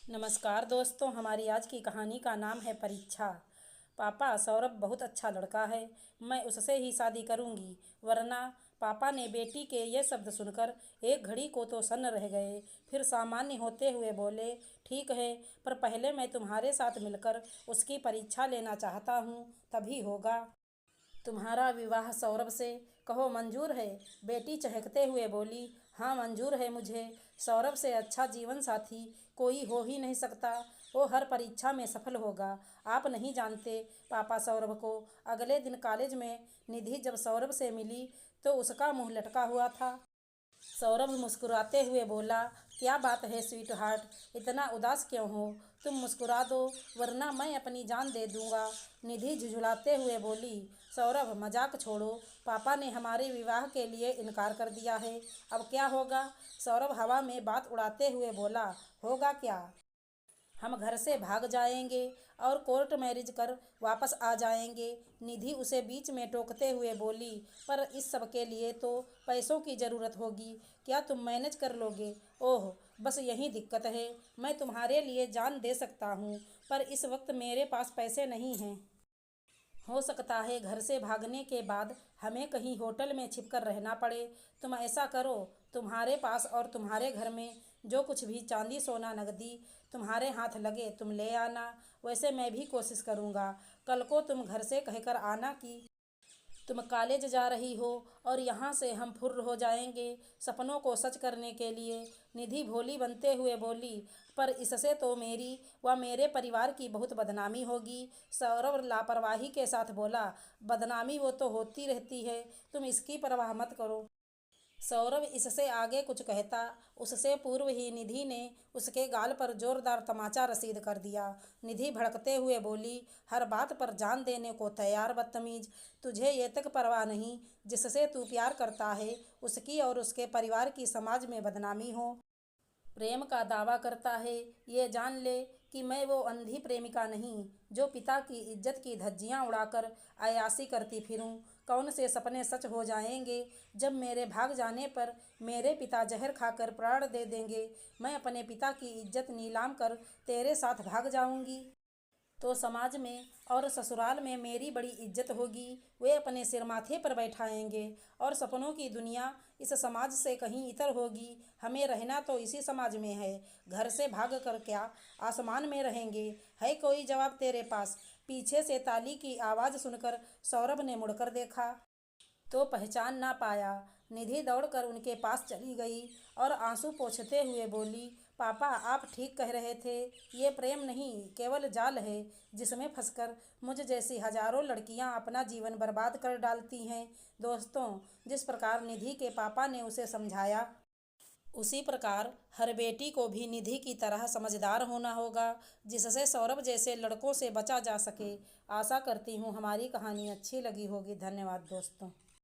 नमस्कार दोस्तों, हमारी आज की कहानी का नाम है परीक्षा। पापा, सौरभ बहुत अच्छा लड़का है। मैं उससे ही शादी करूंगी, वरना। पापा ने बेटी के ये शब्द सुनकर एक घड़ी को तो सन्न रह गए। फिर सामान्य होते हुए बोले, ठीक है, पर पहले मैं तुम्हारे साथ मिलकर उसकी परीक्षा लेना चाहता हूँ, तभी होगा तुम्हारा विवाह सौरभ से। कहो मंजूर है? बेटी चहकते हुए बोली, हाँ मंजूर है मुझे। सौरभ से अच्छा जीवन साथी कोई हो ही नहीं सकता। वो हर परीक्षा में सफल होगा। आप नहीं जानते पापा, सौरभ को अगले दिन कॉलेज में निधि जब सौरभ से मिली तो उसका मुंह लटका हुआ था। सौरभ मुस्कुराते हुए बोला, क्या बात है स्वीट हार्ट, इतना उदास क्यों हो? तुम मुस्कुरा दो, वरना मैं अपनी जान दे दूंगा। निधि झुझुलाते हुए बोली, सौरभ मजाक छोड़ो, पापा ने हमारे विवाह के लिए इनकार कर दिया है। अब क्या होगा? सौरभ हवा में बात उड़ाते हुए बोला, होगा क्या? हम घर से भाग जाएंगे और कोर्ट मैरिज कर वापस आ जाएंगे। निधि उसे बीच में टोकते हुए बोली, पर इस सब के लिए तो पैसों की ज़रूरत होगी। क्या तुम मैनेज कर लोगे? ओह, बस यही दिक्कत है। मैं तुम्हारे लिए जान दे सकता हूँ, पर इस वक्त मेरे पास पैसे नहीं हैं। हो सकता है घर से भागने के बाद हमें कहीं होटल में छिपकर रहना पड़े। तुम ऐसा करो, तुम्हारे पास और तुम्हारे घर में जो कुछ भी चांदी सोना नगदी तुम्हारे हाथ लगे तुम ले आना। वैसे मैं भी कोशिश करूँगा। कल को तुम घर से कहकर आना कि तुम कॉलेज जा रही हो और यहाँ से हम फुर्र हो जाएंगे सपनों को सच करने के लिए। निधि भोली बनते हुए बोली, पर इससे तो मेरी व मेरे परिवार की बहुत बदनामी होगी। सौरभ लापरवाही के साथ बोला, बदनामी वो तो होती रहती है, तुम इसकी परवाह मत करो। सौरभ इससे आगे कुछ कहता, उससे पूर्व ही निधि ने उसके गाल पर जोरदार तमाचा रसीद कर दिया। निधि भड़कते हुए बोली, हर बात पर जान देने को तैयार बदतमीज। तुझे ये तक परवाह नहीं जिससे तू प्यार करता है उसकी और उसके परिवार की समाज में बदनामी हो। प्रेम का दावा करता है, ये जान ले कि मैं वो अंधी प्रेमिका नहीं जो पिता की इज्जत की धज्जियां उड़ाकर अयाशी करती फिरूं। कौन से सपने सच हो जाएंगे जब मेरे भाग जाने पर मेरे पिता जहर खाकर प्राण दे देंगे। मैं अपने पिता की इज्जत नीलाम कर तेरे साथ भाग जाऊंगी तो समाज में और ससुराल में मेरी बड़ी इज्जत होगी। वे अपने सिर माथे पर बैठाएंगे और सपनों की दुनिया इस समाज से कहीं इतर होगी। हमें रहना तो इसी समाज में है, घर से भाग कर क्या आसमान में रहेंगे? है कोई जवाब तेरे पास? पीछे से ताली की आवाज़ सुनकर सौरभ ने मुड़कर देखा तो पहचान ना पाया। निधि दौड़कर उनके पास चली गई और आंसू पोंछते हुए बोली, पापा आप ठीक कह रहे थे, ये प्रेम नहीं केवल जाल है जिसमें फंसकर मुझ जैसी हजारों लड़कियां अपना जीवन बर्बाद कर डालती हैं। दोस्तों, जिस प्रकार निधि के पापा ने उसे समझाया, उसी प्रकार हर बेटी को भी निधि की तरह समझदार होना होगा, जिससे सौरभ जैसे लड़कों से बचा जा सके। आशा करती हूँ हमारी कहानी अच्छी लगी होगी। धन्यवाद दोस्तों।